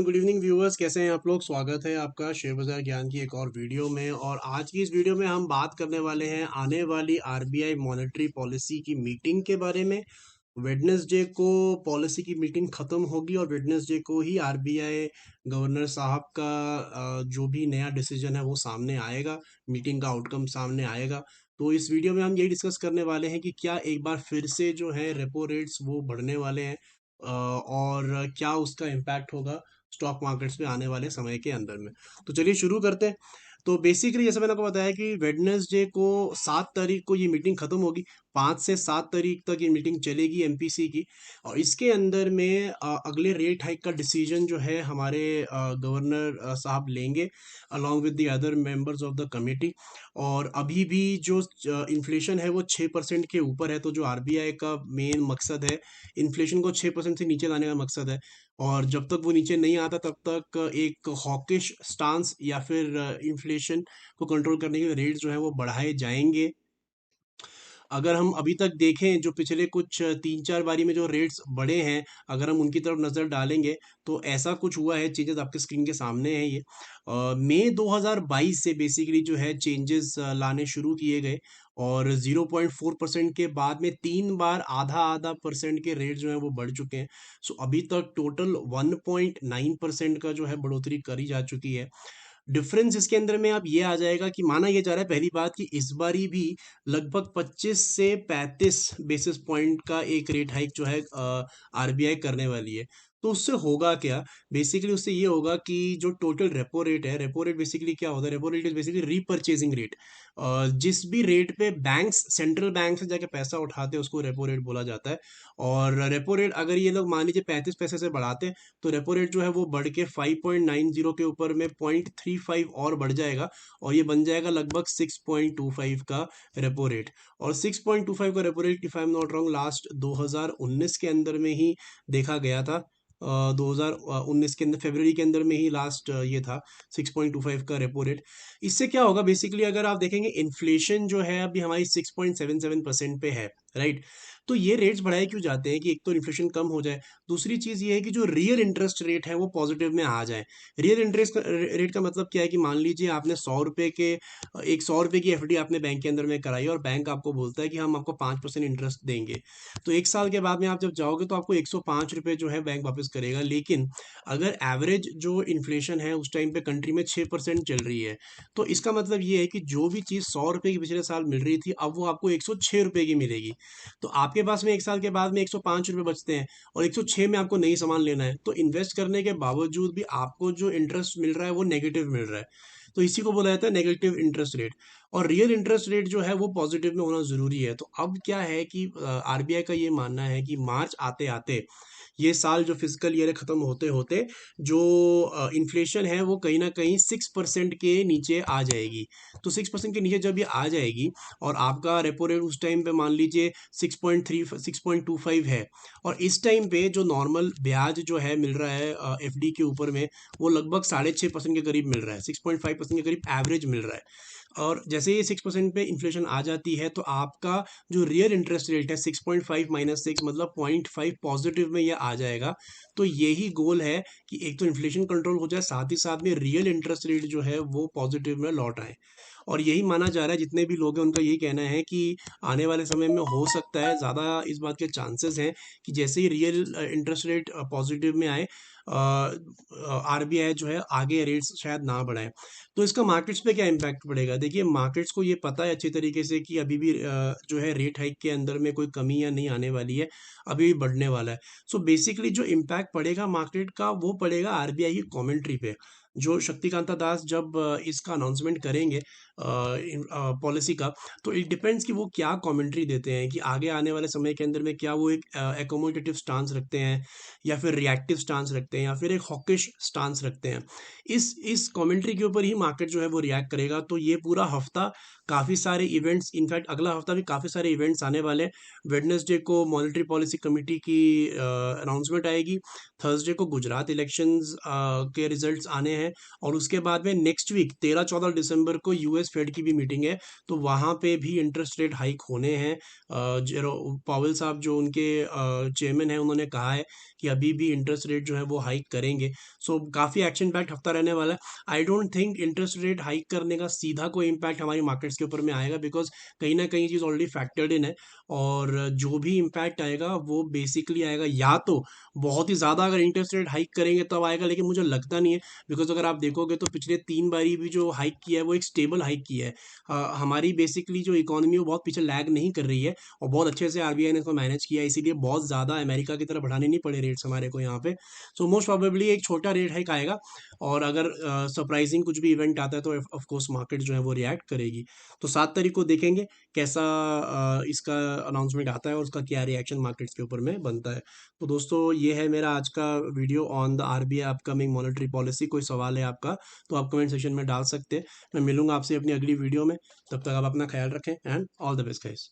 And good evening viewers, कैसे हैं आप लोग। स्वागत है आपका शेयर बाजार ज्ञान की एक और वीडियो में। और आज की इस वीडियो में हम बात करने वाले हैं आने वाली आरबीआई मॉनेटरी पॉलिसी की मीटिंग के बारे में। वेडनेसडे को पॉलिसी की मीटिंग खत्म होगी और वेडनेसडे को ही आरबीआई गवर्नर साहब का जो भी नया डिसीजन है वो सामने आएगा, मीटिंग का आउटकम सामने आएगा। तो इस वीडियो में हम यही डिस्कस करने वाले हैं कि क्या एक बार फिर से जो है रेपो रेट्स वो बढ़ने वाले हैं, और क्या उसका इम्पैक्ट होगा स्टॉक मार्केट्स पे आने वाले समय के अंदर में। तो चलिए शुरू करते हैं। तो बेसिकली जैसे मैंने आपको बताया कि वेडनेसडे को 7 तारीख को ये मीटिंग खत्म होगी। 5 से 7 तारीख तक ये मीटिंग चलेगी एमपीसी की। और इसके अंदर में अगले रेट हाइक का डिसीजन जो है हमारे गवर्नर साहब लेंगे along with the other members of the committee. और अभी भी जो इन्फ्लेशन है वो 6% के ऊपर है। तो जो आरबीआई का मेन मकसद है, इन्फ्लेशन को 6% से नीचे लाने का मकसद है। और जब तक वो नीचे नहीं आता तब तक एक हॉकिश स्टांस या फिर इन्फ्लेशन को कंट्रोल करने के रेट्स जो है वो बढ़ाए जाएंगे। अगर हम अभी तक देखें जो पिछले कुछ 3-4 बारी में जो रेट्स बढ़े हैं, अगर हम उनकी तरफ नज़र डालेंगे तो ऐसा कुछ हुआ है। चेंजेस आपके स्क्रीन के सामने हैं ये। मई 2022 से बेसिकली जो है चेंजेस लाने शुरू किए गए। और 0.4% के बाद में 3 बार आधा आधा परसेंट के रेट जो है वो बढ़ चुके हैं। सो अभी तक टोटल 1.9% का जो है बढ़ोतरी करी जा चुकी है। डिफरेंस इसके अंदर में अब ये आ जाएगा कि माना ये जा रहा है पहली बात कि इस बारी भी लगभग 25 से 35 बेसिस पॉइंट का एक रेट हाइक जो है आरबीआई करने वाली है। तो उससे होगा क्या, बेसिकली उससे ये होगा कि जो टोटल रेपो रेट है, रेपो रेट बेसिकली क्या होता है, repo rate is basically repurchasing rate. जिस भी रेट पे बैंक्स, सेंट्रल बैंक से जाके पैसा उठाते हैं उसको रेपो रेट बोला जाता है। और रेपो रेट अगर ये लोग मान लीजिए 35 पैसे से बढ़ाते हैं तो रेपो रेट जो है वो बढ़ के 5.90 के ऊपर में 0.35 और बढ़ जाएगा। और ये बन जाएगा लगभग 6.25 का रेपो रेट। और 6.25 का repo rate, if I am not wrong, last 2019 के अंदर में ही देखा गया था। 2019 के अंदर फरवरी के अंदर में ही लास्ट ये था 6.25 का रेपो रेट। इससे क्या होगा, बेसिकली अगर आप देखेंगे इन्फ्लेशन जो है अभी हमारी 6.77% पे है, राइट। तो ये रेट्स बढ़ाए क्यों जाते हैं कि एक तो इन्फ्लेशन कम हो जाए, दूसरी चीज ये है कि जो रियल इंटरेस्ट रेट है वो पॉजिटिव में आ जाए। रियल इंटरेस्ट रेट का मतलब क्या है कि मान लीजिए आपने 100 रुपए के, एक 100 रुपए की एफडी आपने बैंक के अंदर में कराई और बैंक आपको बोलता है कि हम आपको 5% इंटरेस्ट देंगे। तो 1 साल के बाद में आप जब जाओगे तो आपको 105 रुपए जो है बैंक वापस करेगा। लेकिन अगर एवरेज जो इन्फ्लेशन है उस टाइम पे कंट्री में 6% चल रही है, तो इसका मतलब ये है कि जो भी चीज़ 100 रुपए की पिछले साल मिल रही थी अब वो आपको 106 रुपए की मिलेगी। तो आपके पास में 1 साल के बाद में 105 रुपए बचते हैं और 106 में आपको नई सामान लेना है। तो इन्वेस्ट करने के बावजूद भी आपको जो इंटरेस्ट मिल रहा है वो नेगेटिव मिल रहा है। तो इसी को बोला जाता है नेगेटिव इंटरेस्ट रेट। और रियल इंटरेस्ट रेट जो है वो पॉजिटिव में होना जरूरी है। तो अब क्या है कि आरबीआई का ये मानना है कि मार्च आते आते, ये साल जो फिजिकल ईयर खत्म होते होते, जो इन्फ्लेशन है वो कहीं ना कहीं 6% के नीचे आ जाएगी। तो 6% के नीचे जब ये आ जाएगी और आपका रेपो रेट उस टाइम पे मान लीजिए 6.25 है, और इस टाइम पे जो नॉर्मल ब्याज जो है मिल रहा है एफडी के ऊपर में, वो लगभग 6.5% के करीब मिल रहा है, 6.5% के करीब एवरेज मिल रहा है। और जैसे ही 6% पे इन्फ्लेशन आ जाती है तो आपका जो रियल इंटरेस्ट रेट है 6.5 माइनस 6 मतलब 0.5 पॉजिटिव में ये आ जाएगा। तो यही गोल है कि एक तो इन्फ्लेशन कंट्रोल हो जाए, साथ ही साथ में रियल इंटरेस्ट रेट जो है वो पॉजिटिव में लौट आए। और यही माना जा रहा है, जितने भी लोग हैं उनका यही कहना है कि आने वाले समय में हो सकता है, ज़्यादा इस बात के चांसेस हैं कि जैसे ही रियल इंटरेस्ट रेट पॉजिटिव में आए, आरबीआई जो है आगे रेट्स शायद ना बढ़ाए। तो इसका मार्केट्स पे क्या इम्पैक्ट पड़ेगा, देखिए मार्केट्स को ये पता है अच्छी तरीके से कि अभी भी जो है रेट हाइक के अंदर में कोई कमी या नहीं आने वाली है, अभी भी बढ़ने वाला है। सो बेसिकली जो इम्पैक्ट पड़ेगा मार्केट का वो पड़ेगा आरबीआई की कमेंट्री पे। जो शक्तिकांता दास जब इसका अनाउंसमेंट करेंगे पॉलिसी का, तो इट डिपेंड्स कि वो क्या कमेंट्री देते हैं कि आगे आने वाले समय के अंदर में क्या वो एक एकोमोडेटिव स्टांस रखते हैं, या फिर रिएक्टिव स्टांस रखते हैं, या फिर एक हॉकिश स्टांस रखते हैं। इस कमेंट्री के ऊपर ही मार्केट जो है वो रिएक्ट करेगा। तो ये पूरा हफ्ता काफ़ी सारे इवेंट्स, इनफैक्ट अगला हफ्ता भी काफ़ी सारे इवेंट्स आने वाले हैं। वेडनेसडे को मॉनेटरी पॉलिसी कमेटी की अनाउंसमेंट आएगी। थर्सडे को गुजरात इलेक्शंस के रिजल्ट्स आने हैं। और उसके बाद में नेक्स्ट वीक 13-14 दिसंबर को यूएस फेड की भी मीटिंग है, तो वहाँ पे भी इंटरेस्ट रेट हाइक होने हैं। जेरो पावेल साहब जो उनके चेयरमैन हैं, उन्होंने कहा है कि अभी भी इंटरेस्ट रेट जो है वो हाइक करेंगे। सो काफ़ी एक्शन पैक्ट हफ्ता रहने वाला है। I don't think interest rate hike करने का सीधा कोई इम्पैक्ट हमारी मार्केट्स के ऊपर में आएगा, बिकॉज कहीं ना कहीं चीज़ ऑलरेडी फैक्टर्ड इन है। और जो भी इम्पैक्ट आएगा वो बेसिकली आएगा या तो बहुत ही ज़्यादा अगर इंटरेस्ट रेट हाइक करेंगे तब आएगा, लेकिन मुझे लगता नहीं है। बिकॉज अगर आप देखोगे तो पिछले 3 बारी भी जो हाइक किया है वो एक स्टेबल हाइक किया है। हमारी बेसिकली जो इकोनॉमी है वो बहुत पीछे लैग नहीं कर रही है, और बहुत अच्छे से आरबीआई ने इसको मैनेज किया है, इसीलिए बहुत ज़्यादा अमेरिका की तरह बढ़ाने नहीं पड़े रेट्स हमारे को यहाँ पे। सो मोस्ट प्रोबेबली एक छोटा रेट हाइक आएगा, और अगर सरप्राइजिंग कुछ भी इवेंट आता है तो ऑफ कोर्स मार्केट जो है वो रिएक्ट करेगी। तो 7 तारीख को देखेंगे कैसा इसका अनाउंसमेंट आता है और उसका क्या रिएक्शन मार्केट्स के ऊपर में बनता है। तो दोस्तों ये है मेरा आज का video on the RBI upcoming monetary policy. कोई सवाल है आपका तो आप कमेंट सेक्शन में डाल सकते हैं। मैं मिलूंगा आपसे अपनी अगली वीडियो में। तब तक आप अपना ख्याल रखें and all the best guys.